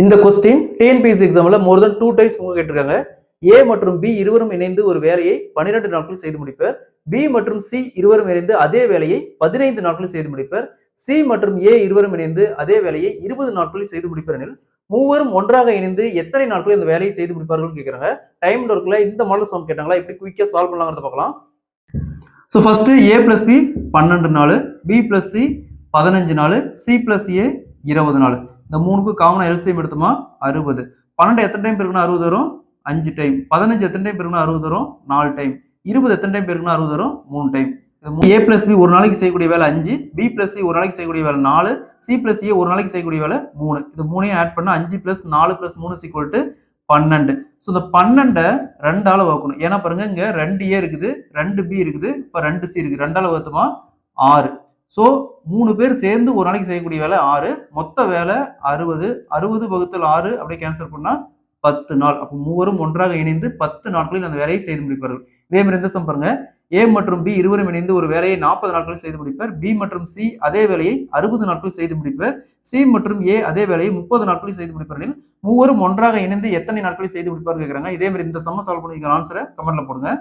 இந்த question TNPSC எக்ஸாம்ல மோர் தென் 2 times கேட்டிருக்காங்க. ஏ மற்றும் பி இருவரும் இணைந்து ஒரு வேலையை 12 நாட்களில் செய்து முடிப்பர். பி மற்றும் சி இருவரும் இணைந்து அதே வேலையை 15 நாட்களில் செய்து முடிப்பர். சி மற்றும் ஏ இருவரும் இணைந்து அதே வேலையை 20 நாட்களில் செய்து முடிப்பர் எனில் மூவரும் ஒன்றாக இணைந்து எத்தனை நாட்களில் இந்த வேலையை செய்து முடிப்பார்கள் கேட்கிறாங்க. டைம் ஒர்க்ல இந்த மாடல் சம் கேட்டாங்களா, எப்படி குயிக்கா சால்வ் பண்ணலாம்ங்கறத பார்க்கலாம். So first a plus b 12 நாள், b plus c 15 நாள், c plus a 20 நாள். இந்த மூணுக்கு காமனா எல்சிஎம் எடுத்தோமா 60. 12 எத்தனை டைம் பெருக்குனா 60 வரும்? 5 டைம். 15 எத்தனை டைம் பெருக்குனா 60 வரும்? 4 டைம். 20 எத்தனை டைம் பெருக்குனா 60 வரும்? 3 டைம். a plus b ஒரு நாளைக்கு செய்யக்கூடிய வேலை 5, b plus c ஒரு நாளைக்கு செய்யக்கூடிய வேலை 4, c plus a ஒரு நாளைக்கு செய்யக்கூடிய வேலை 3. இது மூணையும் ஆட் பண்ணா 5 plus 4 plus 3 = 12. சோ இந்த 12 2ஆல வகுக்கணும். ஏன்னா பாருங்க இங்க 2a இருக்குது, 2b இருக்குது, இப்ப 2c இருக்கு. 2ஆல வகுத்தோமா 6. சோ 3 பேர் சேர்ந்து ஒரு நாளைக்கு செய்யக்கூடிய வேலை 6. மொத்த வேலை 60. 60 வகுத்தல் 6 அப்படியே கேன்சல் பண்ணா 10 நாள். அப்ப மூவரும் ஒன்றாக இணைந்து 10 நாட்களில் அந்த வேலையை செய்து முடிப்பார்கள். இதே மாதிரி இந்த சம் பாருங்க. A மற்றும் B இருவரும் இணைந்து ஒரு வேலையை 40 நாட்களில் செய்து முடிப்பர். B மற்றும் C அதே வேலையை 60 நாட்களில் செய்து முடிப்பர். C மற்றும் A அதே வேலையை 30 நாட்களில் செய்து முடிப்பர் எனில் மூவரும் ஒன்றாக இணைந்து எத்தனை நாட்களில் செய்து முடிப்பார்கள் கேக்குறாங்க. இதே மாதிரி இந்த சம்ம சால்வ் பண்ணி ஆன்சரை கமெண்ட்ல போடுங்க.